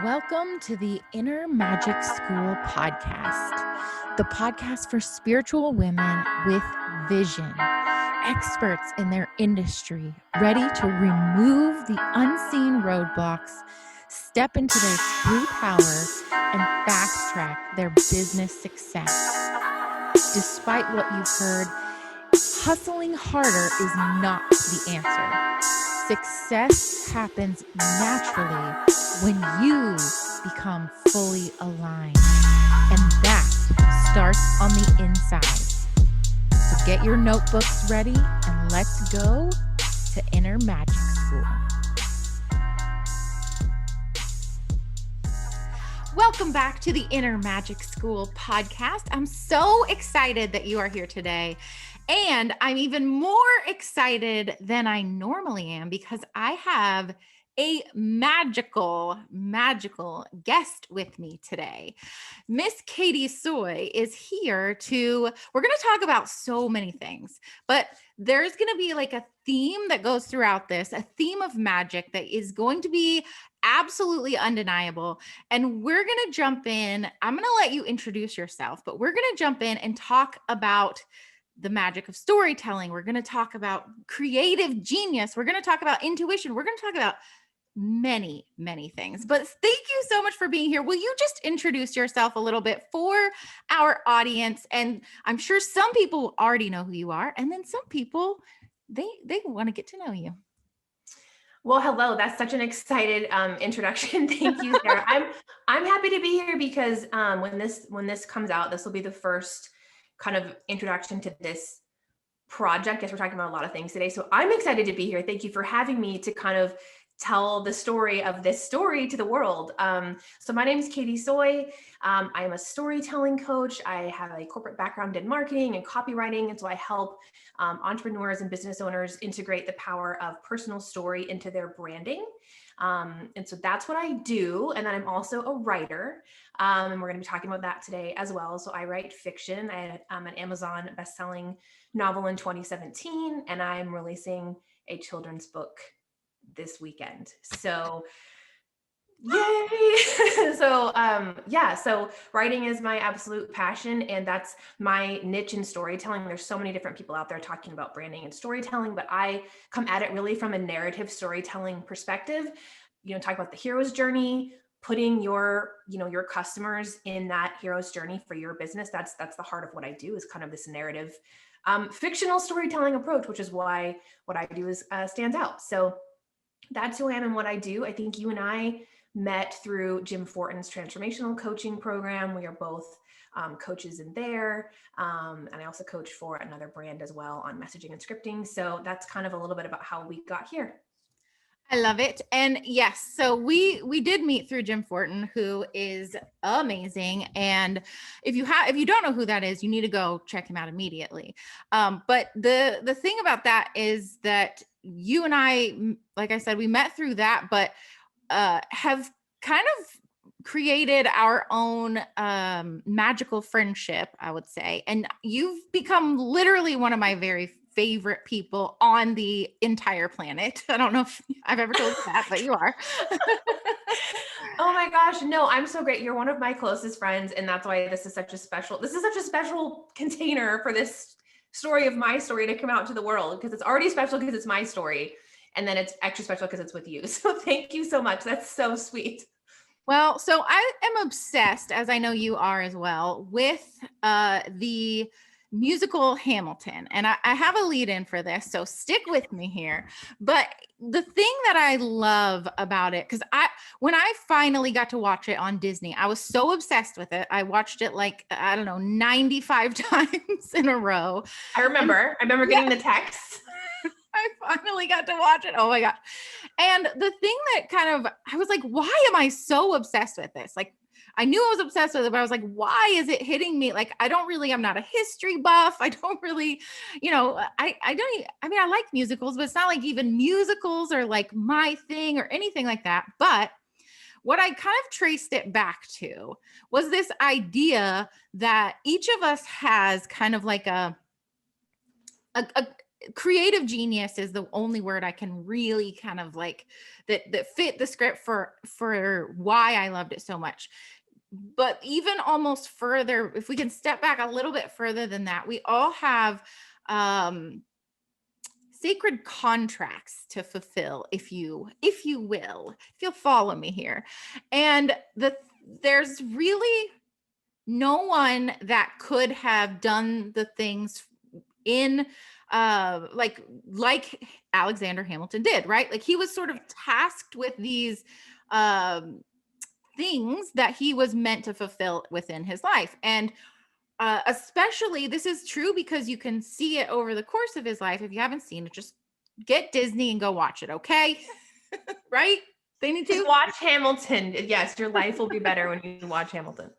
Welcome to the Inner Magic School podcast, the podcast for spiritual women with vision, experts in their industry, ready to remove the unseen roadblocks, step into their true power, and fast track their business success. Despite what you've heard, hustling harder is not the answer. Success happens naturally when you become fully aligned. And that starts on the inside. So get your notebooks ready and let's go to Inner Magic School. Welcome back to the Inner Magic School podcast. I'm so excited that you are here today. And I'm even more excited than I normally am because I have a magical guest with me today. Miss Katie Soy is here we're going to talk about so many things, but there's going to be like a theme that goes throughout this, a theme of magic that is going to be absolutely undeniable. And we're going to jump in. I'm going to let you introduce yourself, but we're going to jump in and talk about the magic of storytelling. We're going to talk about creative genius. We're going to talk about intuition. We're going to talk about many things. But thank you so much for being here. Will you just introduce yourself a little bit for our audience? And I'm sure some people already know who you are. And then some people, they want to get to know you. Well, hello. That's such an excited introduction. Thank you, Sara. I'm happy to be here because when this comes out, this will be the first kind of introduction to this project. As we're talking about a lot of things today, so I'm excited to be here. Thank you for having me to kind of tell the story of this story to the world. So my name is Katie Soy. I am a storytelling coach. I have a corporate background in marketing and copywriting, and so I help entrepreneurs and business owners integrate the power of personal story into their branding. And so that's what I do. And then I'm also a writer. And we're going to be talking about that today as well. So I write fiction. I am an Amazon bestselling novel in 2017, and I'm releasing a children's book this weekend. So yay. So writing is my absolute passion, and that's my niche in storytelling. There's so many different people out there talking about branding and storytelling, but I come at it really from a narrative storytelling perspective. Talk about the hero's journey, putting your customers in that hero's journey for your business. That's the heart of what I do, is kind of this narrative fictional storytelling approach, which is why what I do is stands out. So that's who I am and what I do. I think you and I met through Jim Fortin's transformational coaching program. We are both coaches in there. And I also coach for another brand as well on messaging and scripting. So that's kind of a little bit about how we got here. I love it. And yes, so we did meet through Jim Fortin, who is amazing. And if you don't know who that is, you need to go check him out immediately. But the thing about that is that you and I, like I said, we met through that, but have kind of created our own magical friendship, I would say. And you've become literally one of my very favorite people on the entire planet. I don't know if I've ever told you that, but you are. Oh my gosh. No, I'm so great. You're one of my closest friends. And that's why this is such a special container for this story of my story to come out to the world, because it's already special because it's my story. And then it's extra special because it's with you. So thank you so much. That's so sweet. Well, so I am obsessed, as I know you are as well, with the musical Hamilton. And I have a lead in for this, so stick with me here. But the thing that I love about it, because when I finally got to watch it on Disney, I was so obsessed with it. I watched it 95 times in a row. I remember getting the text. I finally got to watch it. Oh my God. And the thing that I was like, why am I so obsessed with this? Like, I knew I was obsessed with it, but I was like, why is it hitting me? Like, I'm not a history buff. I don't really, I like musicals, but it's not like even musicals are like my thing or anything like that. But what I kind of traced it back to was this idea that each of us has kind of like creative genius is the only word I can really kind of like that fit the script for why I loved it so much. But even almost further, if we can step back a little bit further than that, we all have sacred contracts to fulfill, if you will, if you'll follow me here. And there's really no one that could have done the things in like Alexander Hamilton did, right? Like he was sort of tasked with these things that he was meant to fulfill within his life. And especially this is true because you can see it over the course of his life. If you haven't seen it, just get Disney and go watch it, okay? Right? They need Just to watch Hamilton. Yes, your life will be better when you watch Hamilton.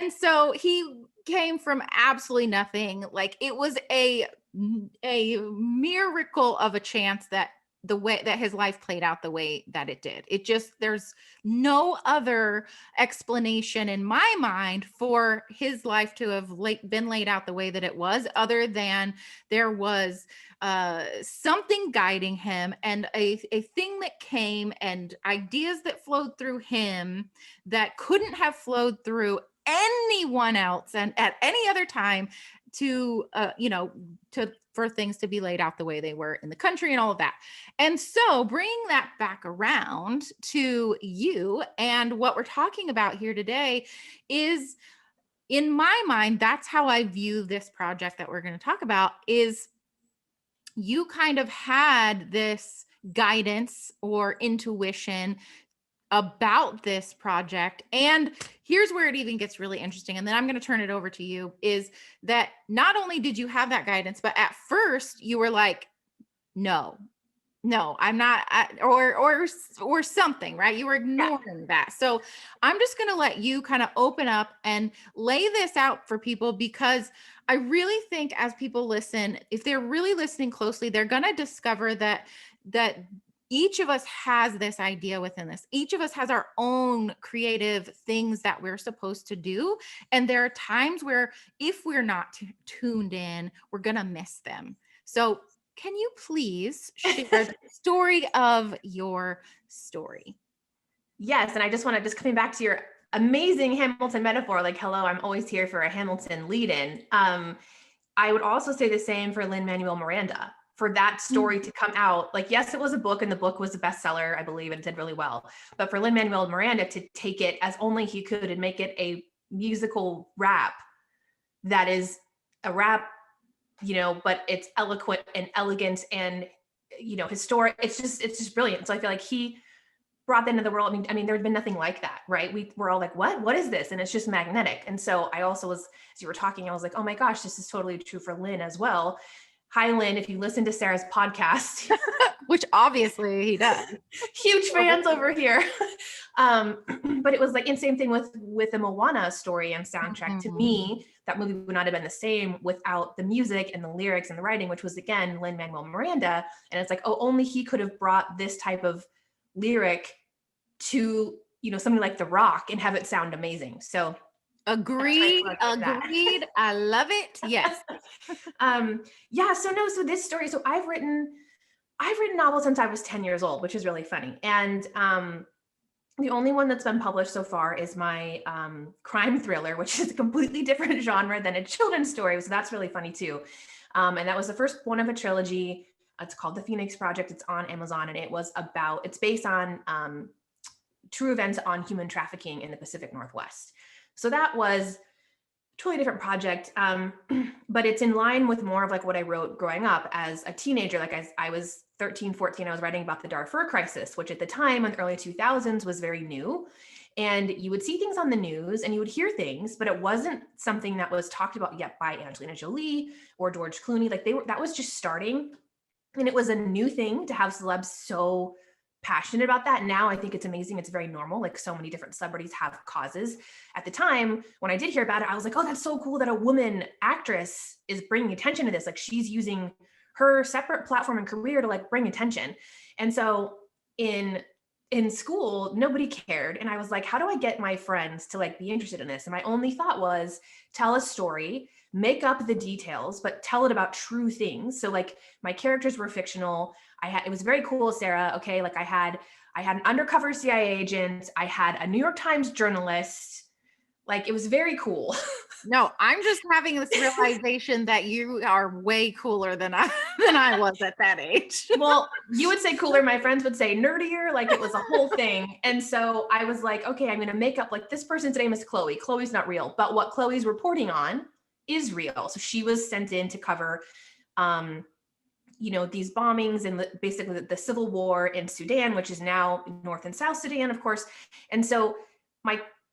And so he came from absolutely nothing. Like it was a miracle of a chance that the way that his life played out the way that it did. It just, there's no other explanation in my mind for his life to have been laid out the way that it was, other than there was something guiding him and a thing that came and ideas that flowed through him that couldn't have flowed through anyone else and at any other time to for things to be laid out the way they were in the country and all of that. And so bringing that back around to you and what we're talking about here today is, in my mind, that's how I view this project that we're going to talk about. Is you kind of had this guidance or intuition about this project. And here's where it even gets really interesting. And then I'm going to turn it over to you, is that not only did you have that guidance, but at first you were like, no, I'm not, or something, right? You were ignoring that. So I'm just going to let you kind of open up and lay this out for people, because I really think as people listen, if they're really listening closely, they're going to discover that each of us has this idea within this. Each of us has our own creative things that we're supposed to do. And there are times where if we're not tuned in, we're going to miss them. So can you please share the story of your story? Yes. And I just want to, just coming back to your amazing Hamilton metaphor, like, hello, I'm always here for a Hamilton lead in. I would also say the same for Lin-Manuel Miranda. For that story to come out, like, yes, it was a book and the book was a bestseller, I believe, and it did really well. But for Lin-Manuel Miranda to take it as only he could and make it a musical rap that is a rap, but it's eloquent and elegant and, historic. It's just brilliant. So I feel like he brought that into the world. I mean, there had been nothing like that, right? We're all like, what is this? And it's just magnetic. And so I also was, as you were talking, I was like, oh my gosh, this is totally true for Lin as well. Hi, Lynn, if you listen to Sara's podcast, which obviously he does. Huge fans over here. But it was like, and same thing with the Moana story and soundtrack. To me, that movie would not have been the same without the music and the lyrics and the writing, which was, again, Lin-Manuel Miranda. And it's like, oh, only he could have brought this type of lyric to, something like The Rock and have it sound amazing. So Agreed. I love it. Yes. So this story, so I've written novels since I was 10 years old, which is really funny. And the only one that's been published so far is my crime thriller, which is a completely different genre than a children's story. So that's really funny too. And that was the first one of a trilogy. It's called The Phoenix Project. It's on Amazon, and it's based on true events on human trafficking in the Pacific Northwest. So that was a totally different project, but it's in line with more of like what I wrote growing up as a teenager. Like I was 13, 14, I was writing about the Darfur crisis, which at the time in the early 2000s was very new. And you would see things on the news and you would hear things, but it wasn't something that was talked about yet by Angelina Jolie or George Clooney. Like that was just starting. And it was a new thing to have celebs so passionate about that. Now I think it's amazing. It's very normal. Like so many different celebrities have causes. At the time when I did hear about it, I was like, oh, that's so cool that a woman actress is bringing attention to this. Like she's using her separate platform and career to like bring attention. And so in in school, nobody cared. And I was like, how do I get my friends to like be interested in this? And my only thought was tell a story, make up the details, but tell it about true things. So like my characters were fictional. It was very cool, Sarah. Okay. Like I had an undercover CIA agent. I had a New York Times journalist. Like it was very cool. No, I'm just having this realization that you are way cooler than I was at that age. Well, you would say cooler. My friends would say nerdier. Like it was a whole thing. And so I was like, okay, I'm going to make up like this person's name is Chloe. Chloe's not real, but what Chloe's reporting on is real. So she was sent in to cover, these bombings and basically the civil war in Sudan, which is now North and South Sudan, of course. And so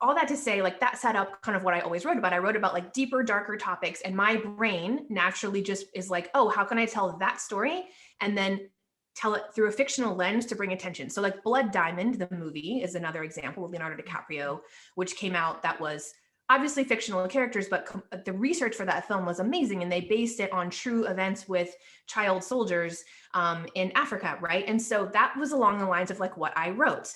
all that to say, like that set up kind of what I always wrote about. I wrote about like deeper, darker topics, and my brain naturally just is like, oh, how can I tell that story? And then tell it through a fictional lens to bring attention. So like Blood Diamond, the movie, is another example with Leonardo DiCaprio, which came out that was obviously fictional characters, but the research for that film was amazing. And they based it on true events with child soldiers in Africa, right? And so that was along the lines of like what I wrote.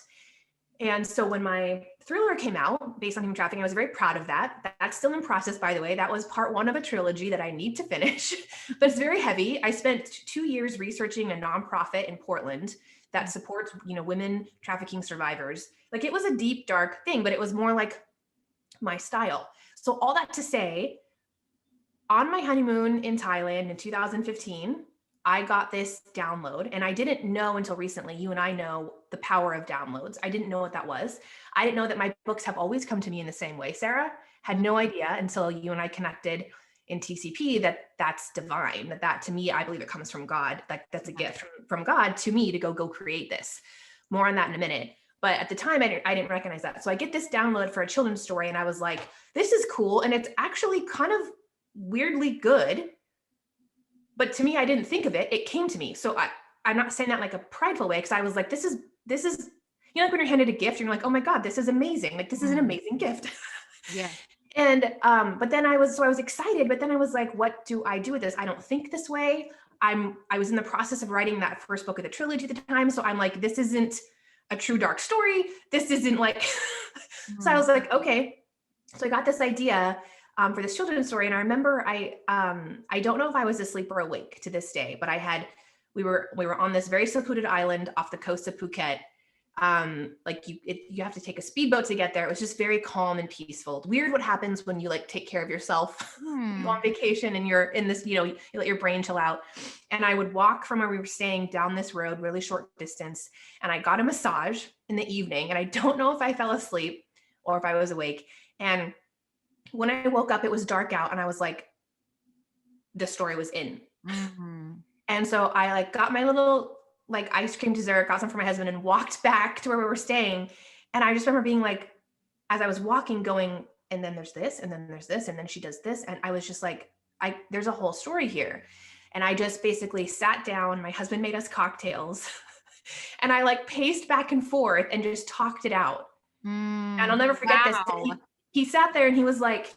And so when my thriller came out based on human trafficking, I was very proud of that. That's still in process, by the way. That was part one of a trilogy that I need to finish, but it's very heavy. I spent 2 years researching a nonprofit in Portland that supports, women trafficking survivors. Like it was a deep, dark thing, but it was more like my style. So all that to say, on my honeymoon in Thailand in 2015, I got this download, and I didn't know until recently, you and I know the power of downloads. I didn't know what that was. I didn't know that my books have always come to me in the same way. Sarah had no idea until you and I connected in TCP that's divine, that to me, I believe it comes from God. That's a gift from God to me to go create this. More on that in a minute. But at the time, I didn't recognize that. So I get this download for a children's story, and I was like, this is cool. And it's actually kind of weirdly good. But to me, I didn't think of it. It came to me. So I'm not saying that like a prideful way, because I was like, this is, like when you're handed a gift, you're like, oh my God, this is amazing. Like, this is an amazing gift. Yeah. And, but then I was excited, but then I was like, what do I do with this? I don't think this way. I was in the process of writing that first book of the trilogy at the time. So I'm like, this isn't a true dark story. This isn't like, so I was like, okay. So I got this idea for this children's story. And I remember I don't know if I was asleep or awake to this day, but we were on this very secluded island off the coast of Phuket. You have to take a speedboat to get there. It was just very calm and peaceful. Weird what happens when you like take care of yourself, you go on vacation and you're in this, you let your brain chill out. And I would walk from where we were staying down this road, really short distance. And I got a massage in the evening, and I don't know if I fell asleep or if I was awake. And when I woke up, it was dark out, and I was like, the story was in. Mm-hmm. And so I like got my little like ice cream dessert, got some for my husband, and walked back to where we were staying. And I just remember being like, as I was walking, going, and then there's this, and then there's this, and then she does this. And I was just like, there's a whole story here. And I just basically sat down. My husband made us cocktails and I like paced back and forth and just talked it out. And I'll never forget this. He sat there and he was like,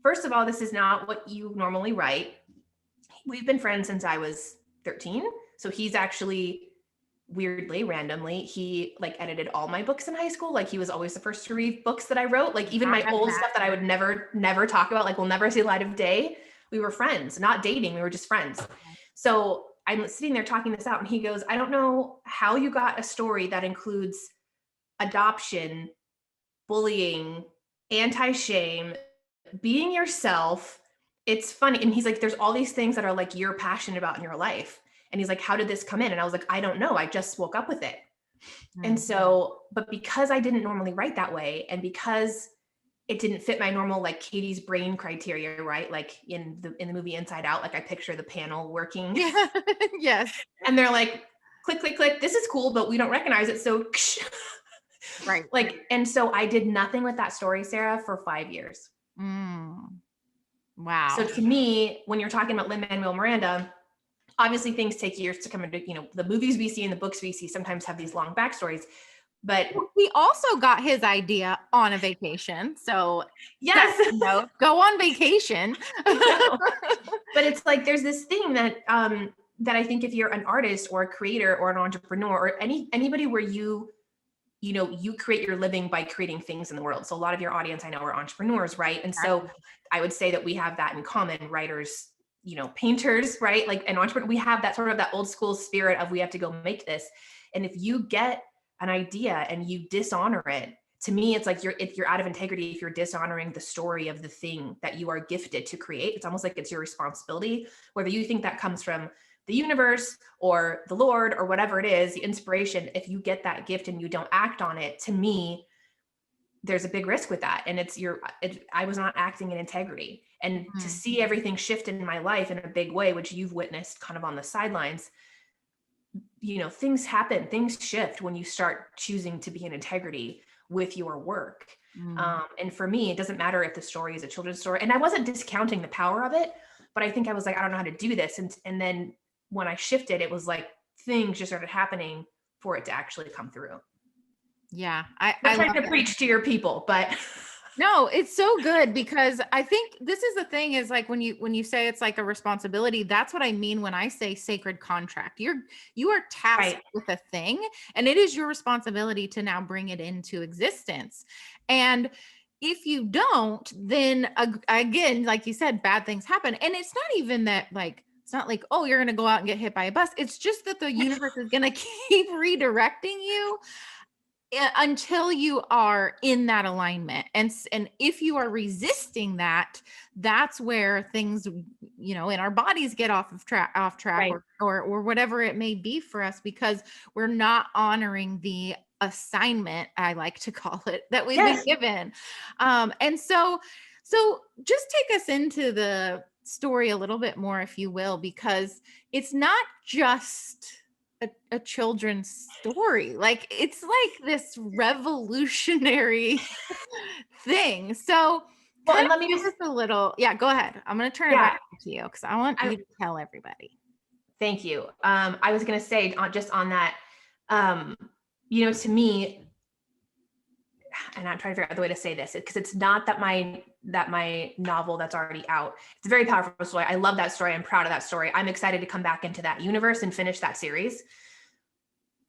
first of all, this is not what you normally write. We've been friends since I was 13. So he's actually weirdly, randomly, he like edited all my books in high school. Like he was always the first to read books that I wrote. Like even my old stuff that I would never talk about, like will never see the light of day. We were friends, not dating. We were just friends. So I'm sitting there talking this out, and he goes, I don't know how you got a story that includes adoption, bullying, anti-shame, being yourself. It's funny. And he's like, there's all these things that are like, you're passionate about in your life. And he's like, how did this come in? And I was like, I don't know. I just woke up with it. Mm-hmm. And so, but because I didn't normally write that way, and because it didn't fit my normal, like Katie's brain criteria, right? Like in the movie Inside Out, like I picture the panel working. Yes. And they're like, click, click, click. This is cool, but we don't recognize it. So right. Like, and so I did nothing with that story, Sarah, for 5 years. Wow. So to me, when you're talking about Lin-Manuel Miranda, obviously things take years to come into, the movies we see and the books we see sometimes have these long backstories, but he also got his idea on a vacation. So yes, go on vacation. But it's like, there's this thing that, that I think if you're an artist or a creator or an entrepreneur or anybody where you create your living by creating things in the world. So a lot of your audience I know are entrepreneurs, right? And so I would say that we have that in common, writers, painters, right? Like an entrepreneur, we have that sort of that old school spirit of we have to go make this. And if you get an idea and you dishonor it, to me, it's like you're out of integrity if you're dishonoring the story of the thing that you are gifted to create. It's almost like it's your responsibility, whether you think that comes from the universe or the Lord or whatever it is, the inspiration. If you get that gift and you don't act on it, to me, there's a big risk with that. And I was not acting in integrity. And to see everything shift in my life in a big way, which you've witnessed kind of on the sidelines, things happen, things shift when you start choosing to be in integrity with your work. And for me, it doesn't matter if the story is a children's story. And I wasn't discounting the power of it, but I think I was like, I don't know how to do this. And then when I shifted, it was like things just started happening for it to actually come through. Yeah. I'm trying to preach to your people, but no, it's so good, because I think this is the thing is like when you say it's like a responsibility, that's what I mean when I say sacred contract. You are tasked with a thing, and it is your responsibility to now bring it into existence. And if you don't, then again, like you said, bad things happen. And it's not even that, like, it's not like, oh, you're going to go out and get hit by a bus. It's just that the universe is going to keep redirecting you until you are in that alignment. And if you are resisting that, that's where things, in our bodies get off track, right. or whatever it may be for us, because we're not honoring the assignment, I like to call it, that we've been given. And so just take us into the story a little bit more, if you will, because it's not just a children's story. Like, it's like this revolutionary thing. So and let me just a little, go ahead. I'm going to turn it back to you, because I want you to tell everybody. Thank you. I was going to say just on that, to me, and I'm trying to figure out the way to say this, because it's not that my novel that's already out. It's a very powerful story. I love that story. I'm proud of that story. I'm excited to come back into that universe and finish that series.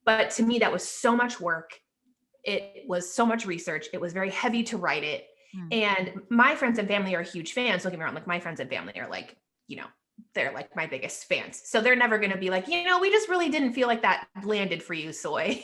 But to me, that was so much work. It was so much research. It was very heavy to write it. And my friends and family are huge fans. Don't get me wrong. Like, my friends and family are like, they're like my biggest fans. So they're never going to be like, we just really didn't feel like that landed for you, Soy.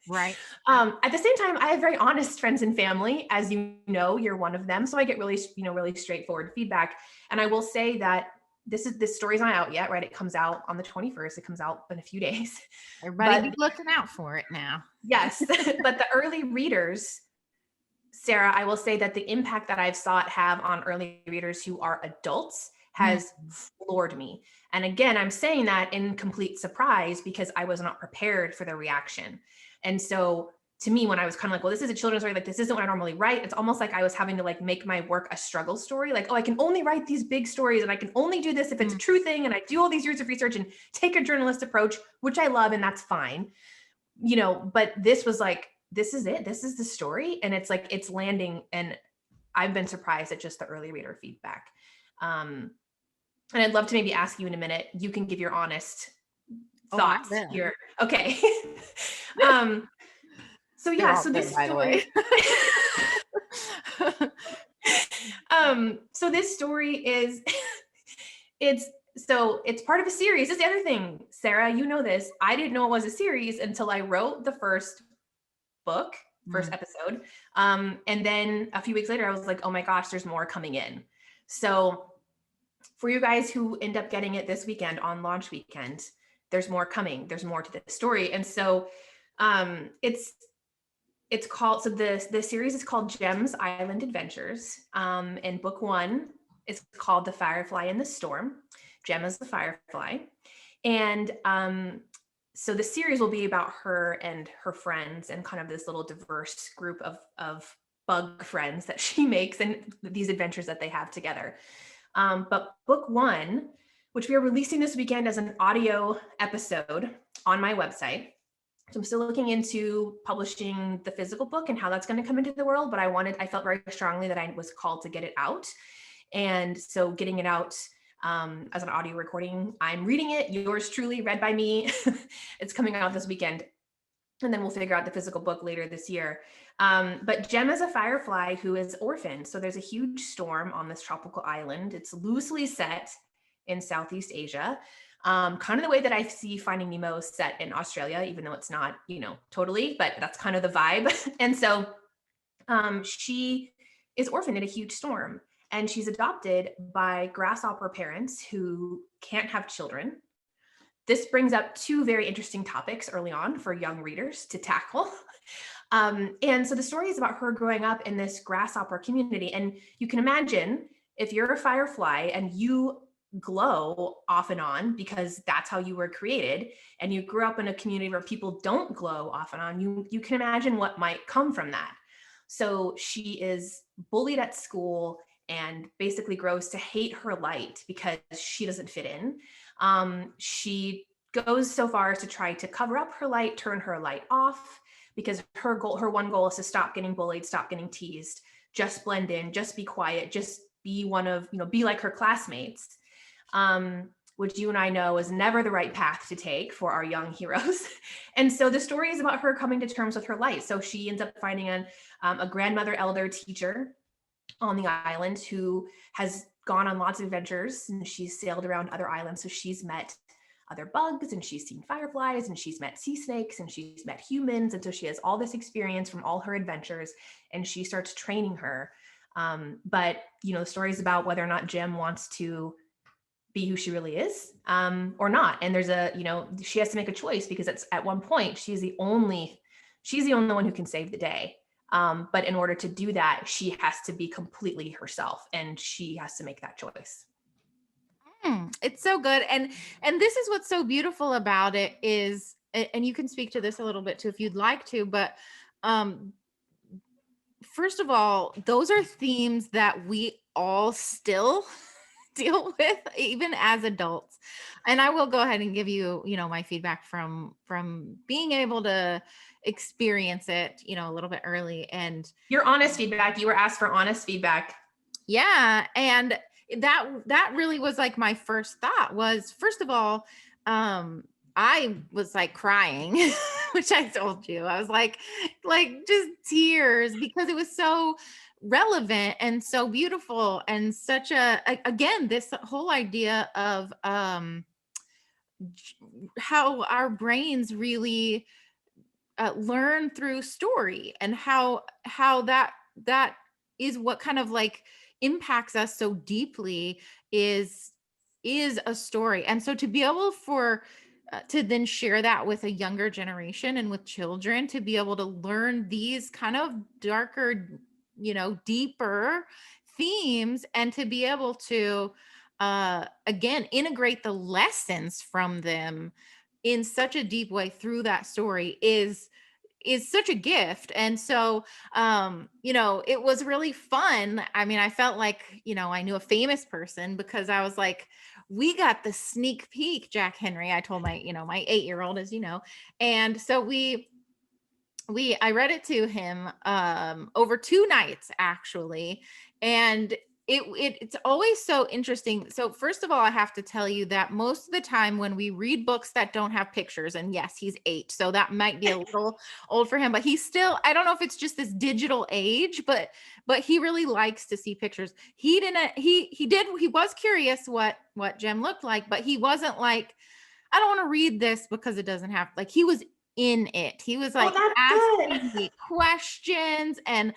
Right. At the same time, I have very honest friends and family, as you're one of them. So I get really, really straightforward feedback. And I will say that this story's not out yet, right? It comes out on the 21st. It comes out in a few days. Everybody be looking out for it now. Yes. But the early readers, Sara, I will say that the impact that I've saw it have on early readers who are adults has floored me. And again, I'm saying that in complete surprise, because I was not prepared for the reaction. And so to me, when I was kind of like, well, this is a children's story, like, this isn't what I normally write. It's almost like I was having to like make my work a struggle story. Like, oh, I can only write these big stories, and I can only do this if it's a true thing. And I do all these years of research and take a journalist approach, which I love. And that's fine, but this was like, this is it. This is the story. And it's like, it's landing. And I've been surprised at just the early reader feedback. And I'd love to maybe ask you in a minute, you can give your honest thoughts here. Okay. So this story, so this story is, it's part of a series. This is the other thing, Sara, this, I didn't know it was a series until I wrote the first book, first episode. And then a few weeks later, I was like, oh my gosh, there's more coming in. So for you guys who end up getting it this weekend on launch weekend, there's more coming. There's more to this story. And so it's called, so the series is called Gem's Island Adventures. And book 1 is called The Firefly in the Storm. Gem is the firefly. And so the series will be about her and her friends and kind of this little diverse group of bug friends that she makes and these adventures that they have together. But book 1, which we are releasing this weekend as an audio episode on my website. So I'm still looking into publishing the physical book and how that's going to come into the world, but I felt very strongly that I was called to get it out. And so getting it out as an audio recording. I'm reading it, yours truly, read by me. It's coming out this weekend. And then we'll figure out the physical book later this year. But Jem is a firefly who is orphaned. So there's a huge storm on this tropical island. It's loosely set in Southeast Asia. Kind of the way that I see Finding Nemo set in Australia, even though it's not, totally, but that's kind of the vibe. And so she is orphaned in a huge storm, and she's adopted by grasshopper parents who can't have children. This brings up two very interesting topics early on for young readers to tackle. And so the story is about her growing up in this grasshopper community. And you can imagine if you're a firefly and you glow off and on because that's how you were created, and you grew up in a community where people don't glow off and on, you can imagine what might come from that. So she is bullied at school and basically grows to hate her light because she doesn't fit in. She goes so far as to try to cover up her light, turn her light off, because her one goal is to stop getting bullied, stop getting teased, just blend in, just be quiet, just be be like her classmates, which you and I know is never the right path to take for our young heroes. And so the story is about her coming to terms with her light. So she ends up finding a grandmother elder teacher on the island who has gone on lots of adventures, and she's sailed around other islands. So she's met other bugs, and she's seen fireflies, and she's met sea snakes, and she's met humans. And so she has all this experience from all her adventures, and she starts training her. But the story is about whether or not Jem wants to be who she really is, or not. And there's she has to make a choice, because at one point she's the only one who can save the day. But in order to do that, she has to be completely herself, and she has to make that choice. It's so good. And this is what's so beautiful about it is, and you can speak to this a little bit too, if you'd like to, but, first of all, those are themes that we all still deal with, even as adults. And I will go ahead and give you, my feedback from being able to experience it, a little bit early. And your honest feedback, you were asked for honest feedback. Yeah. And that really was like my first thought was, first of all, I was like crying, which I told you, I was like just tears, because it was so relevant and so beautiful, and such again, this whole idea of how our brains really learn through story, and how that is what kind of like impacts us so deeply is a story. And so to be able to then share that with a younger generation and with children, to be able to learn these kind of darker, deeper themes, and to be able to again integrate the lessons from them in such a deep way through that story is such a gift. And so it was really fun. I mean, I felt like I knew a famous person, because I was like, we got the sneak peek, Jack Henry. I told my my 8-year-old, as you know. And so I read it to him over 2 nights, actually. And it's always so interesting. So first of all, I have to tell you that most of the time when we read books that don't have pictures, and yes, he's 8, so that might be a little old for him, but he's still, I don't know if it's just this digital age, but he really likes to see pictures. He was curious what Jem looked like, but he wasn't like, I don't want to read this because it doesn't have, like, he was in it. He was like asking me questions, and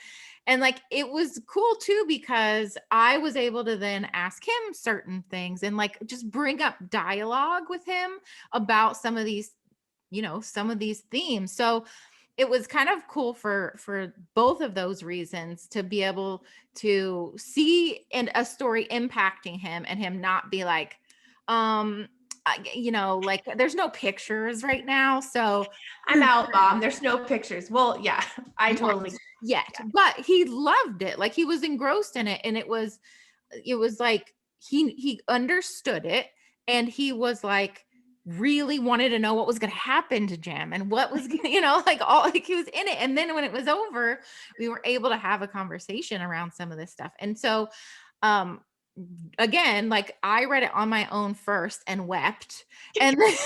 like, it was cool too, because I was able to then ask him certain things, and like just bring up dialogue with him about some of these themes. So it was kind of cool for both of those reasons, to be able to see a story impacting him, and him not be like, like, there's no pictures right now, so I'm out, Mom. There's no pictures. Well, yeah, I totally yet. But he loved it. Like, he was engrossed in it, and it was like he understood it, and he was like really wanted to know what was going to happen to Jem, and what was like all, like, he was in it. And then when it was over, we were able to have a conversation around some of this stuff. And so again, like I read it on my own first and wept, and then,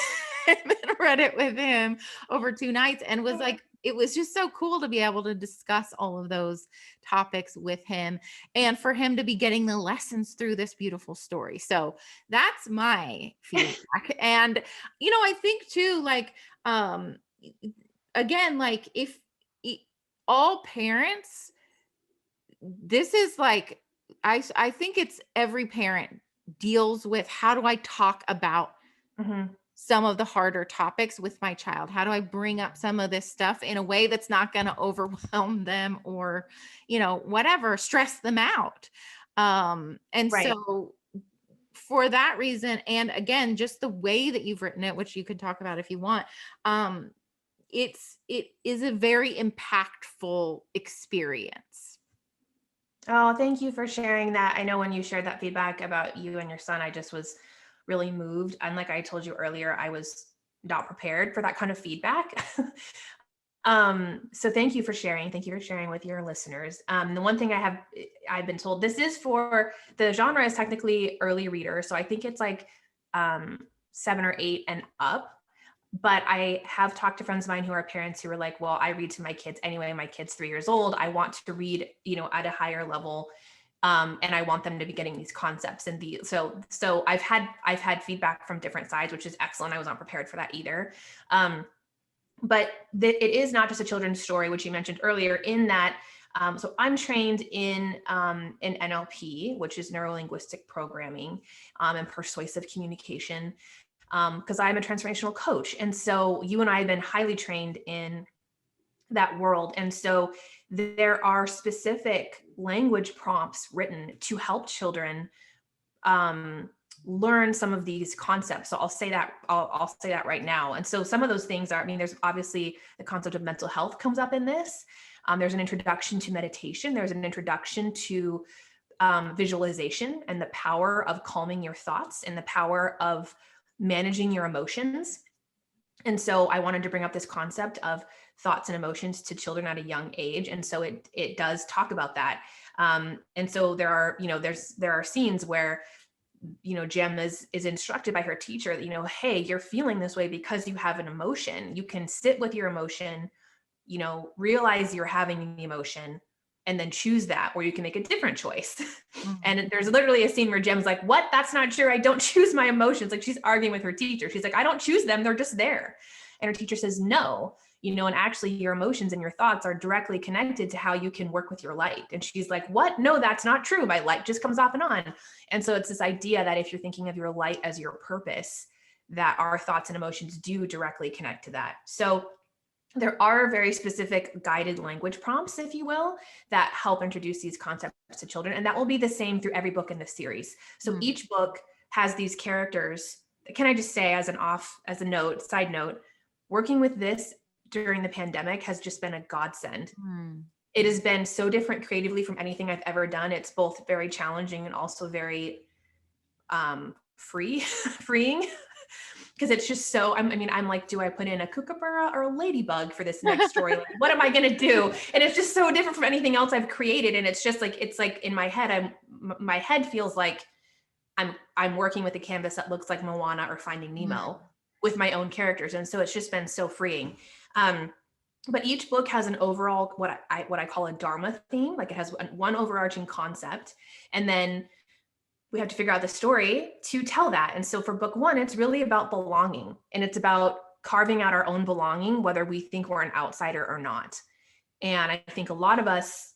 and then read it with him over 2 nights, and was like, it was just so cool to be able to discuss all of those topics with him, and for him to be getting the lessons through this beautiful story. So that's my feedback. And, I think too, like, um, again, like if e- all parents, this is like, I think it's every parent deals with, how do I talk about Mhm. some of the harder topics with my child? How do I bring up some of this stuff in a way that's not going to overwhelm them, or, whatever, stress them out? And Right. so for that reason, and again, just the way that you've written it, which you could talk about if you want, um, it is a very impactful experience. Oh, thank you for sharing that. I know when you shared that feedback about you and your son, I just was really moved. And like I told you earlier, I was not prepared for that kind of feedback. So thank you for sharing. Thank you for sharing with your listeners. The one thing I've been told, this is for, the genre is technically early reader. So I think it's like 7 or 8 and up. But I have talked to friends of mine who are parents who are like, well, I read to my kids anyway. My kid's 3 years old. I want to read, at a higher level. And I want them to be getting these concepts and so I've had feedback from different sides, which is excellent. I was not prepared for that either. But it is not just a children's story, which you mentioned earlier, in that, so I'm trained in NLP, which is neuro-linguistic programming, and persuasive communication, because I'm a transformational coach. And so you and I have been highly trained in that world. And so there are specific language prompts written to help children learn some of these concepts. So I'll say that right now. And so some of those things are, there's obviously the concept of mental health comes up in this. There's an introduction to meditation. There's an introduction to visualization and the power of calming your thoughts and the power of managing your emotions. And so I wanted to bring up this concept of thoughts and emotions to children at a young age. And so it does talk about that. And so there are scenes where, Jem is instructed by her teacher that, hey, you're feeling this way because you have an emotion. You can sit with your emotion, realize you're having the emotion, and then choose that, or you can make a different choice. Mm. And there's literally a scene where Jem's like, what? That's not true. I don't choose my emotions. Like, she's arguing with her teacher. She's like, I don't choose them. They're just there. And her teacher says, no, and actually your emotions and your thoughts are directly connected to how you can work with your light. And she's like, what? No, that's not true. My light just comes off and on. And so it's this idea that if you're thinking of your light as your purpose, that our thoughts and emotions do directly connect to that. So there are very specific guided language prompts, if you will, that help introduce these concepts to children. And that will be the same through every book in this series. So each book has these characters. Can I just say, as side note, working with this during the pandemic has just been a godsend. It has been so different creatively from anything I've ever done. It's both very challenging and also very freeing. Because it's just so, I'm like, do I put in a kookaburra or a ladybug for this next story? Like, what am I going to do? And it's just so different from anything else I've created. And it's just like, in my head, my head feels like I'm working with a canvas that looks like Moana or Finding Nemo with my own characters. And so it's just been so freeing. But each book has an overall, what I call a Dharma theme. Like, it has one overarching concept. And then we have to figure out the story to tell that. And so for book 1, it's really about belonging, and it's about carving out our own belonging, whether we think we're an outsider or not. And I think a lot of us,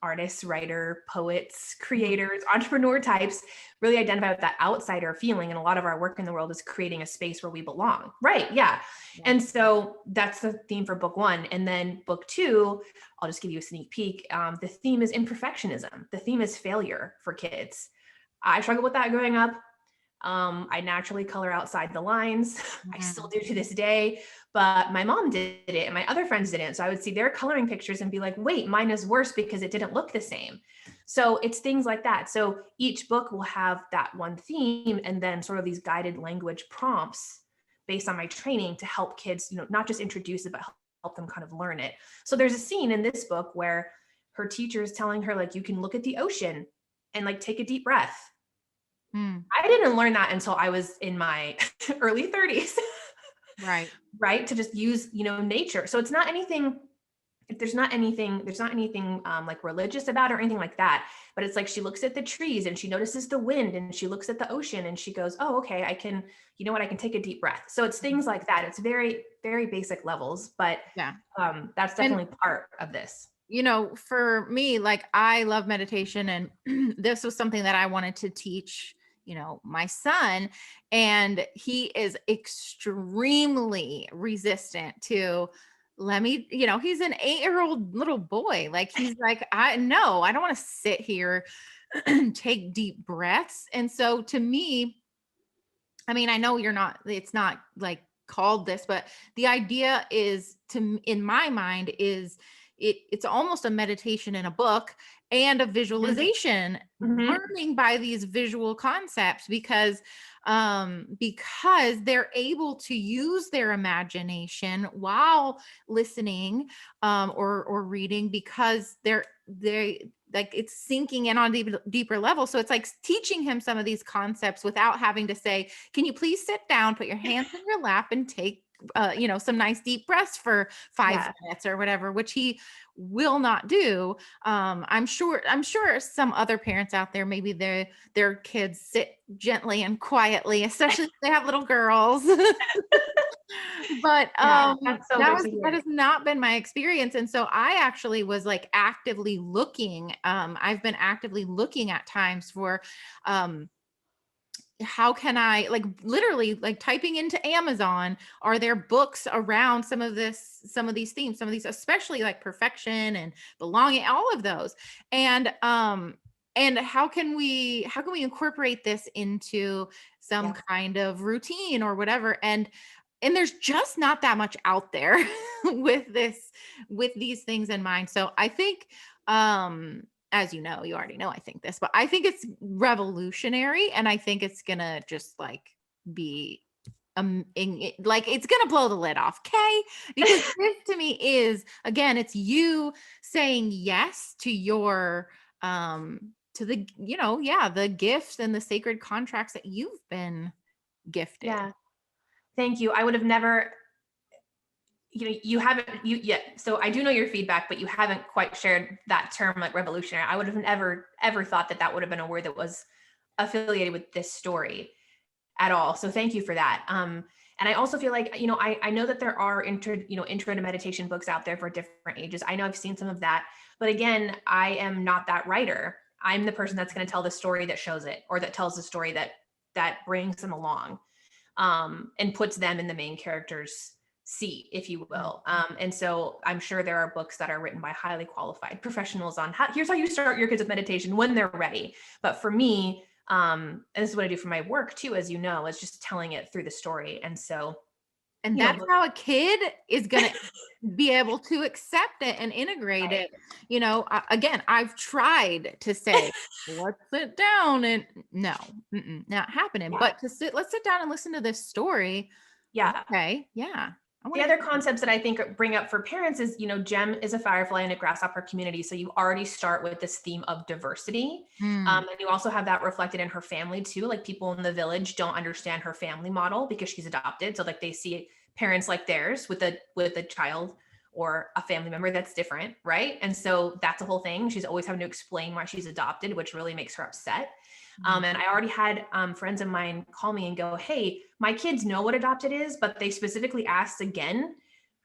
artists, writer, poets, creators, entrepreneur types, really identify with that outsider feeling. And a lot of our work in the world is creating a space where we belong. Right. Yeah. And so that's the theme for book 1. And then book 2, I'll just give you a sneak peek. The theme is imperfectionism. The theme is failure for kids. I struggled with that growing up. I naturally color outside the lines. I still do to this day, but my mom did it and my other friends didn't. So I would see their coloring pictures and be like, wait, mine is worse because it didn't look the same. So it's things like that. So each book will have that one theme, and then sort of these guided language prompts based on my training to help kids, not just introduce it, but help them kind of learn it. So there's a scene in this book where her teacher is telling her, like, you can look at the ocean and like take a deep breath. Mm, I didn't learn that until I was in my early 30s, right. right? To just use, nature. So it's not anything, there's not anything like religious about it or anything like that. But it's like she looks at the trees and she notices the wind and she looks at the ocean and she goes, oh, okay, I can, I can take a deep breath. So it's things like that. It's very, very basic levels, but Yeah. that's And definitely part of this. for me, like I love meditation, and this was something that I wanted to teach, my son, and he is extremely resistant to let me, he's an 8-year-old little boy. Like he's like, I no, I don't want to sit here and take deep breaths. And so to me, I mean, I know it's not like called this, but the idea is in my mind is it's almost a meditation in a book and a visualization, Mm-hmm. learning by these visual concepts, because they're able to use their imagination while listening, or reading, because they like it's sinking in on a deeper level. So it's like teaching him some of these concepts without having to say, can you please sit down, put your hands in your lap, and take some nice deep breaths for 5 minutes or whatever, which he will not do. I'm sure some other parents out there, maybe their kids sit gently and quietly, especially if they have little girls. But Yeah, that's so good to that hear. has not been my experience. And so I actually was like actively looking. I've been actively looking at times for how can I, like, literally like typing into Amazon, are there books around some of these themes, some of these, especially like perfection and belonging, all of those. And how can we incorporate this into some Yeah. kind of routine or whatever? And there's just not that much out there with these things in mind. So I think, as you already know, I think this, but I think it's revolutionary, and I think it's gonna just like be like it's gonna blow the lid off. Okay, because this to me is, again, it's you saying yes to your to the yeah, the gifts and the sacred contracts that you've been gifted. Yeah. Thank you. I would have never, you haven't, yet. So I do know your feedback, but you haven't quite shared that term, like revolutionary. I would have never, ever thought that that would have been a word that was affiliated with this story at all. So thank you for that. And I also feel like, I know that there are intro to meditation books out there for different ages. I know I've seen some of that, but again, I am not that writer. I'm the person that's going to tell the story that shows it, or that tells the story that brings them along, and puts them in the main character's seat, if you will. And so I'm sure there are books that are written by highly qualified professionals on here's how you start your kids with meditation when they're ready. But for me, and this is what I do for my work too, as you know, is just telling it through the story. And so, And you know, that's how a kid is going to be able to accept it and integrate right. it. Again, I've tried to say, let's sit down, and no, not happening. Yeah. But let's sit down and listen to this story. Yeah. Okay. Yeah. I The want other concepts that I think bring up for parents is, Gem is a firefly in a grasshopper community. So you already start with this theme of diversity. to. And you also have that reflected in her family too. Like people in the village don't understand her family model because she's adopted. So like they see parents like theirs with a child or a family member that's different, right? And so that's the whole thing. She's always having to explain why she's adopted, which really makes her upset. And I already had friends of mine call me and go, hey, my kids know what adopted is, but they specifically asked again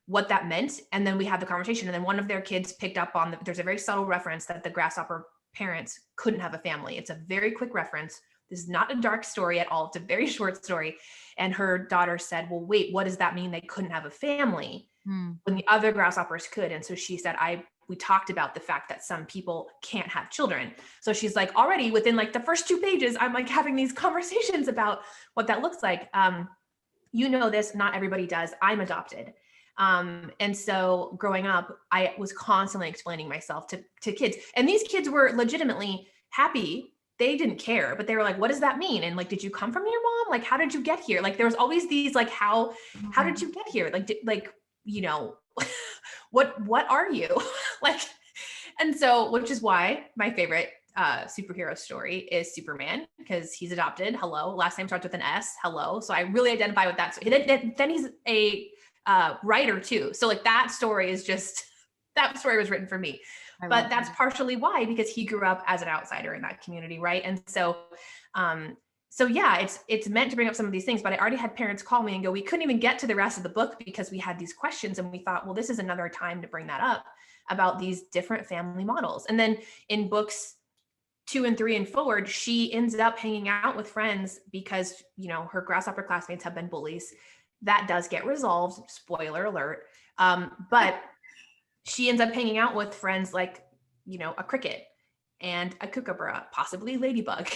what that meant. And then we had the conversation. And then one of their kids picked up on there's a very subtle reference that the grasshopper parents couldn't have a family. It's a very quick reference. This is not a dark story at all. It's a very short story. And her daughter said, well, wait, what does that mean? They couldn't have a family when the other grasshoppers could. And so she said, we talked about the fact that some people can't have children. So she's like, already within like the first 2 pages, I'm like having these conversations about what that looks like. This, not everybody does. I'm adopted. And so growing up, I was constantly explaining myself to kids, and these kids were legitimately happy. They didn't care, but they were like, what does that mean? And like, did you come from your mom? Like, how did you get here? Like, there was always these, like, how did you get here? Like, what are you? Like, and so, which is why my favorite superhero story is Superman, because he's adopted. Hello. Last name starts with an S. Hello. So I really identify with that. So then he's a writer too. So like that story is just, that story was written for me. But that's partially why, because he grew up as an outsider in that community, right? And so, so yeah, it's meant to bring up some of these things, but I already had parents call me and go, we couldn't even get to the rest of the book because we had these questions, and we thought, well, this is another time to bring that up about these different family models. And then in books 2 and 3 and forward, she ends up hanging out with friends because, you know, her grasshopper classmates have been bullies. That does get resolved, spoiler alert. But she ends up hanging out with friends like, you know, a cricket and a kookaburra, possibly ladybug.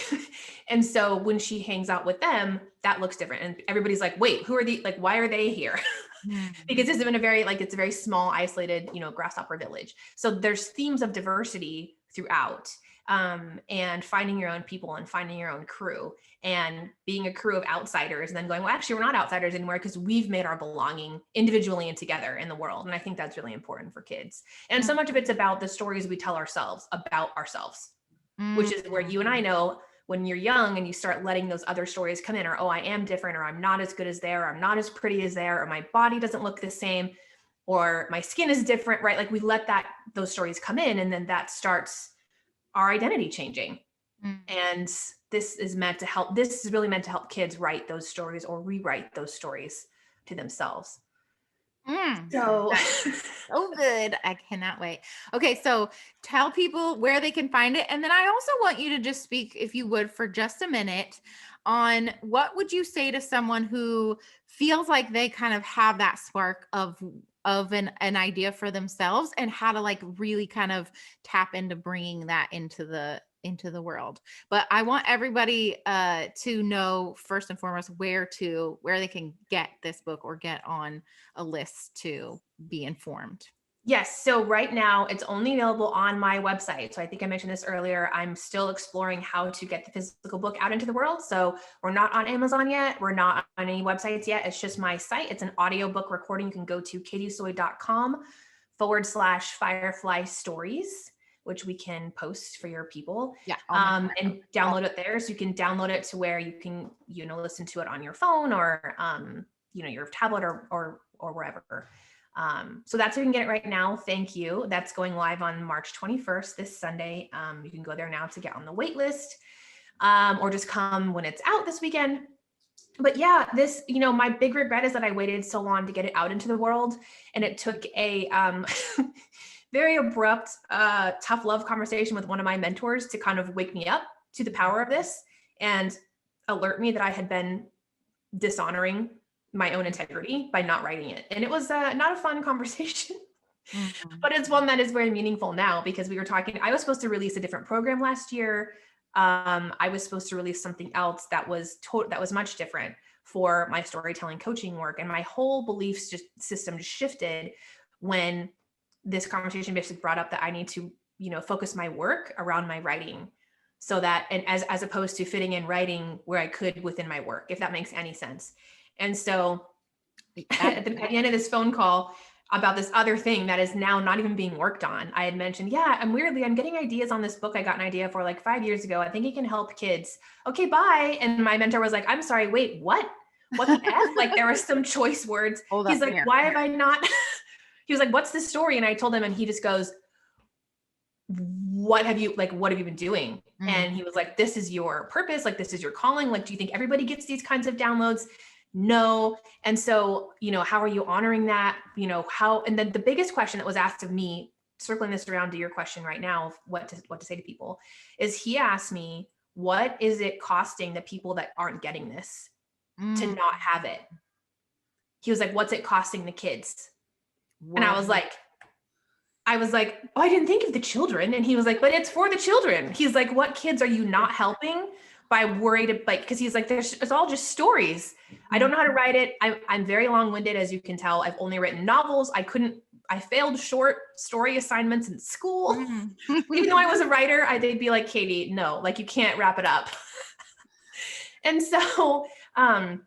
And so when she hangs out with them, that looks different. And everybody's like, wait, who are the, like, why are they here? Because it's been a very, like, it's a very small, isolated, you know, grasshopper village. So there's themes of diversity throughout, and finding your own people and finding your own crew and being a crew of outsiders, and then going, well, actually, we're not outsiders anymore because we've made our belonging individually and together in the world. And I think that's really important for kids. And so much of it's about the stories we tell ourselves about ourselves, which is where you and I know when you're young and you start letting those other stories come in, or, oh, I am different, or I'm not as good as there, or I'm not as pretty as there, or my body doesn't look the same, or my skin is different, right? Like we let those stories come in, and then that starts our identity changing. And this is really meant to help kids write those stories or rewrite those stories to themselves. So good. I cannot wait. Okay. So tell people where they can find it. And then I also want you to just speak, if you would, for just a minute on what would you say to someone who feels like they kind of have that spark of an idea for themselves, and how to like really kind of tap into bringing that into the world. But I want everybody to know first and foremost where they can get this book or get on a list to be informed. Yes. So right now it's only available on my website. So I think I mentioned this earlier. I'm still exploring how to get the physical book out into the world. So we're not on Amazon yet. We're not on any websites yet. It's just my site. It's an audiobook recording. You can go to katiesoy.com/firefly stories, which we can post for your people. Yeah. And download it there. So you can download it to where you can, you know, listen to it on your phone or, you know, your tablet or wherever. So that's where you can get it right now. Thank you. That's going live on March 21st, this Sunday. You can go there now to get on the wait list, or just come when it's out this weekend. But yeah, this, you know, my big regret is that I waited so long to get it out into the world. And it took a very abrupt, tough love conversation with one of my mentors to kind of wake me up to the power of this and alert me that I had been dishonoring my own integrity by not writing it. And it was not a fun conversation, but it's one that is very meaningful now, because we were talking, I was supposed to release a different program last year. I was supposed to release something else that was much different for my storytelling coaching work. And my whole belief system just shifted when this conversation basically brought up that I need to, you know, focus my work around my writing, so that, and as opposed to fitting in writing where I could within my work, if that makes any sense. And so at the end of this phone call about this other thing that is now not even being worked on, I had mentioned, yeah, I'm getting ideas on this book I got an idea for like 5 years ago. I think it can help kids. Okay, bye. And my mentor was like, I'm sorry, wait, what? What the F? Like there were some choice words. He's like, why have I not? He was like, what's the story? And I told him, and he just goes, what have you been doing? And he was like, this is your purpose. Like, this is your calling. Like, do you think everybody gets these kinds of downloads? No. And so, you know, how are you honoring that? You know, and then the biggest question that was asked of me, circling this around to your question right now, of what to say to people, is he asked me, what is it costing the people that aren't getting this to not have it? He was like, what's it costing the kids? Wow. And I was like, oh, I didn't think of the children. And he was like, but it's for the children. He's like, what kids are you not helping by worried, like, because he's like, it's all just stories. I don't know how to write it. I'm very long-winded, as you can tell. I've only written novels. I failed short story assignments in school. Even though I was a writer, they'd be like, Katie, no, like you can't wrap it up. And so I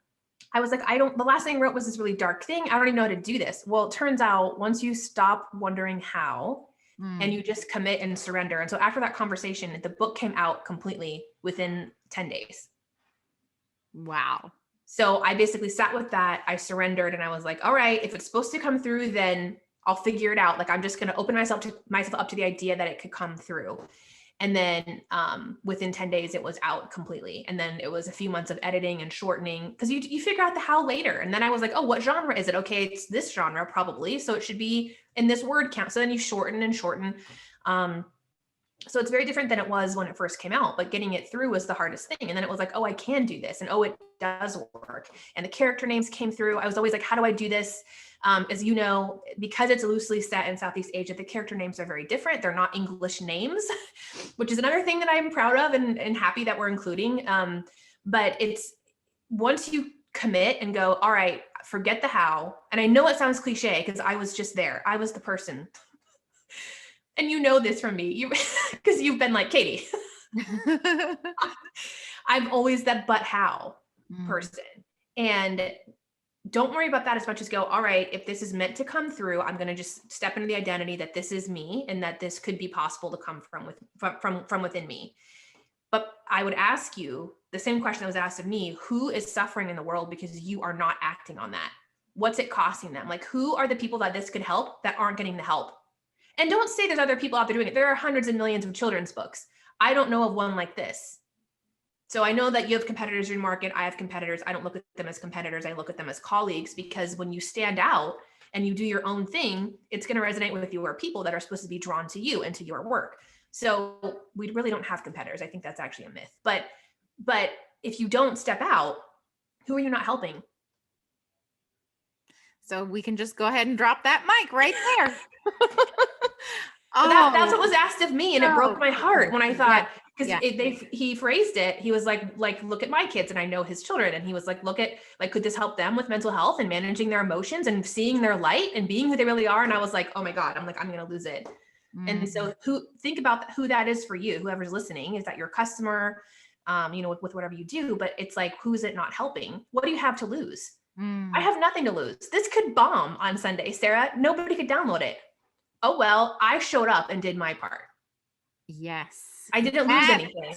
was like, the last thing I wrote was this really dark thing. I don't even know how to do this. Well, it turns out once you stop wondering how and you just commit and surrender. And so after that conversation, the book came out completely within 10 days. Wow. So I basically sat with that. I surrendered and I was like, all right, if it's supposed to come through, then I'll figure it out. Like, I'm just going to open myself up to the idea that it could come through. And then within 10 days, it was out completely. And then it was a few months of editing and shortening, because you figure out the how later. And then I was like, oh, what genre is it? Okay, it's this genre probably. So it should be in this word count. So then you shorten and shorten. So it's very different than it was when it first came out, but getting it through was the hardest thing. And then it was like, oh, I can do this. And oh, it does work. And the character names came through. I was always like, how do I do this? As you know, because it's loosely set in Southeast Asia, the character names are very different. They're not English names, which is another thing that I'm proud of and happy that we're including. But it's once you commit and go, all right, forget the how. And I know it sounds cliche because I was just there. I was the person. And you know this from me, because you've been like, Katie, I'm always that but how person. And don't worry about that as much as go, all right, if this is meant to come through, I'm going to just step into the identity that this is me and that this could be possible to come from within me. But I would ask you the same question that was asked of me: who is suffering in the world because you are not acting on that? What's it costing them? Like, who are the people that this could help that aren't getting the help? And don't say there's other people out there doing it. There are hundreds of millions of children's books. I don't know of one like this. So I know that you have competitors in your market. I have competitors. I don't look at them as competitors. I look at them as colleagues, because when you stand out and you do your own thing, it's going to resonate with your people that are supposed to be drawn to you and to your work. So we really don't have competitors. I think that's actually a myth. But if you don't step out, who are you not helping? So we can just go ahead and drop that mic right there. That's what was asked of me, and it broke my heart when I thought, because he phrased it. He was like, look at my kids, and I know his children, and he was like, look at, like, could this help them with mental health and managing their emotions and seeing their light and being who they really are? And I was like, oh my God, I'm gonna lose it. And so think about who that is for you. Whoever's listening, is that your customer? With whatever you do, but it's like, who's it not helping? What do you have to lose? I have nothing to lose. This could bomb on Sunday, Sarah. Nobody could download it. Oh, well, I showed up and did my part. Yes. I didn't lose anything.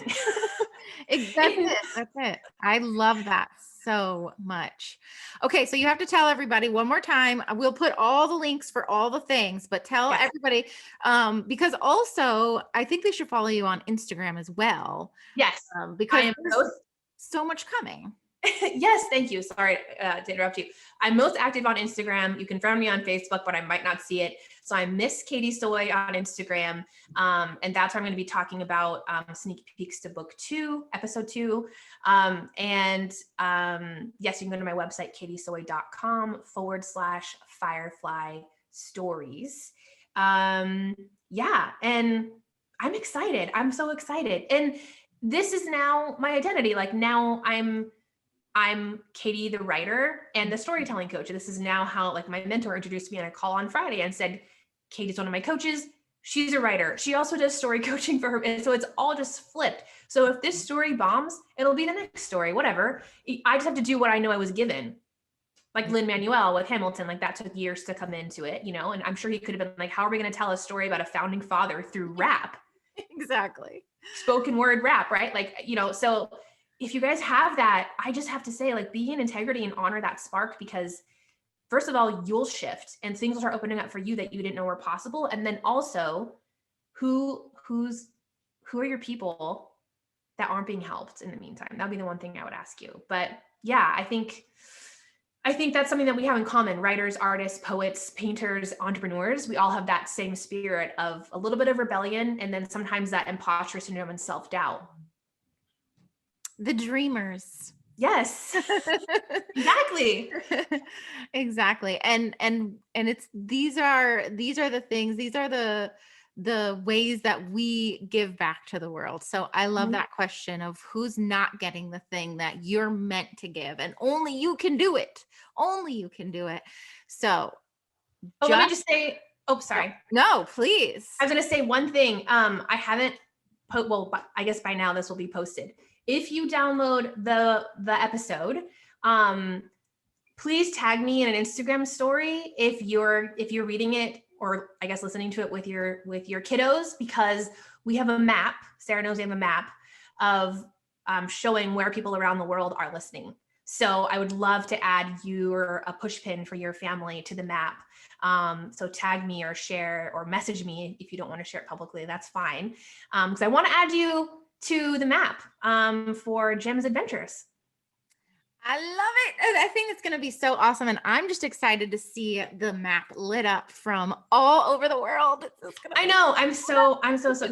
That's it. I love that so much. Okay. So you have to tell everybody one more time. We'll put all the links for all the things, but tell everybody, because also I think they should follow you on Instagram as well. Yes. Because there's so much coming. Yes, thank you. Sorry to interrupt you. I'm most active on Instagram. You can friend me on Facebook, but I might not see it. So I'm Miss Katie Soy on Instagram. And that's where I'm going to be talking about sneak peeks to book 2, episode 2. Yes, you can go to my website, katiesoy.com/firefly stories. And I'm excited. I'm so excited. And this is now my identity. Like, now I'm Katie, the writer and the storytelling coach. This is now how, like, my mentor introduced me on a call on Friday and said, Katie's one of my coaches. She's a writer. She also does story coaching for her. And so it's all just flipped. So if this story bombs, it'll be the next story, whatever. I just have to do what I know I was given. Like Lin-Manuel with Hamilton, like, that took years to come into it, and I'm sure he could have been like, how are we going to tell a story about a founding father through rap? Exactly. Spoken word rap, right? Like, so if you guys have that, I just have to say, like, be in integrity and honor that spark, because first of all, you'll shift and things will start opening up for you that you didn't know were possible. And then also, who are your people that aren't being helped in the meantime? That'd be the one thing I would ask you. But yeah, I think that's something that we have in common. Writers, artists, poets, painters, entrepreneurs, we all have that same spirit of a little bit of rebellion, and then sometimes that imposter syndrome and self-doubt. The dreamers. Yes. Exactly. Exactly. And it's, these are the things, these are the ways that we give back to the world. So I love that question of who's not getting the thing that you're meant to give, and only you can do it. Only you can do it. So let me just say, sorry. No, please. I was going to say one thing. I haven't I guess by now this will be posted. If you download the episode, please tag me in an Instagram story if you're reading it or I guess listening to it with your kiddos, because we have a map. Sara knows we have a map of showing where people around the world are listening. So I would love to add a push pin for your family to the map. So tag me or share or message me if you don't want to share it publicly. That's fine. Because I want to add you to the map for Jim's adventures. I love it. And I think it's going to be so awesome. And I'm just excited to see the map lit up from all over the world. I know. I'm so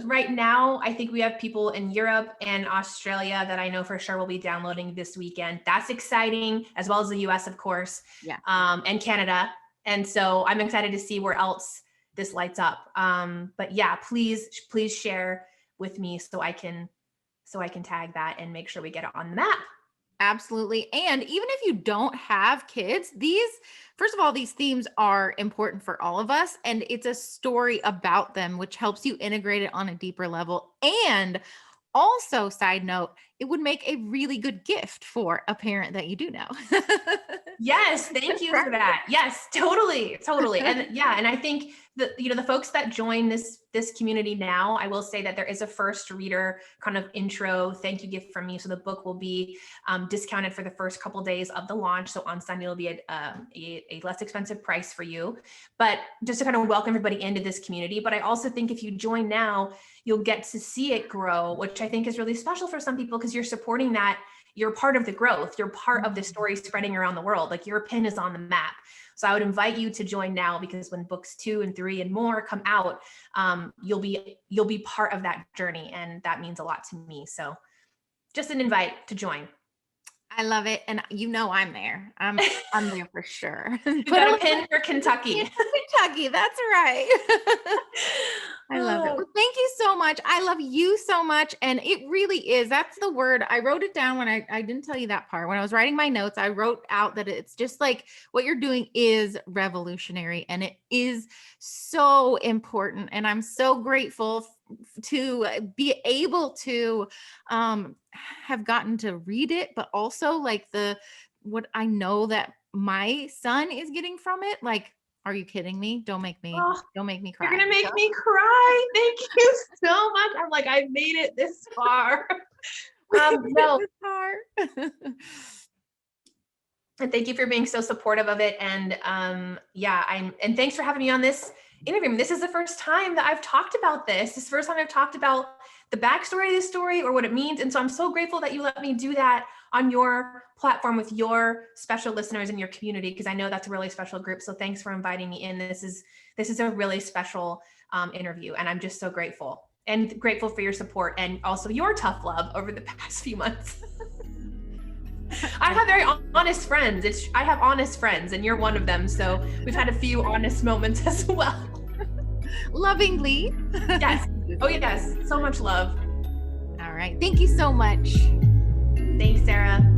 right now. I think we have people in Europe and Australia that I know for sure will be downloading this weekend. That's exciting, as well as the US, of course. Yeah. And Canada. And so I'm excited to see where else this lights up. But yeah, please share with me so I can tag that and make sure we get it on the map. Absolutely. And even if you don't have kids, first of all, these themes are important for all of us. And it's a story about them, which helps you integrate it on a deeper level. And also, side note, it would make a really good gift for a parent that you do know. Yes. Thank you for that. Yes, totally. And yeah. And I think the folks that join this community now, I will say that there is a first reader kind of intro thank you gift from me. So the book will be discounted for the first couple of days of the launch. So on Sunday, it'll be a less expensive price for you, but just to kind of welcome everybody into this community. But I also think if you join now, you'll get to see it grow, which I think is really special for some people, because you're supporting that. You're part of the growth. You're part of the story spreading around the world. Like your pin is on the map. So I would invite you to join now, because when books 2 and 3 and more come out, you'll be part of that journey. And that means a lot to me. So just an invite to join. I love it. And I'm there. I'm there for sure. You got a pin for Kentucky. Kentucky. That's right. I love it. Well, thank you so much. I love you so much. And it really is. That's the word. I wrote it down when I didn't tell you that part. When I was writing my notes, I wrote out that it's just like what you're doing is revolutionary, and it is so important. And I'm so grateful to be able to have gotten to read it, but also like what I know that my son is getting from it. Like, are you kidding me? Don't make me cry. You're going to make me cry. Thank you so much. I'm like, I made it this far. No. This far. And thank you for being so supportive of it. And and thanks for having me on this interview. This is the first time that I've talked about this. This is the first time I've talked about the backstory of this story or what it means. And so I'm so grateful that you let me do that on your platform with your special listeners in your community, because I know that's a really special group. So thanks for inviting me in. This is a really special interview, and I'm just so grateful for your support and also your tough love over the past few months. I have very honest friends. I have honest friends, and you're one of them. So we've had a few honest moments as well. Lovingly. Yes. Oh, yes. So much love. All right. Thank you so much. Thanks, Sara.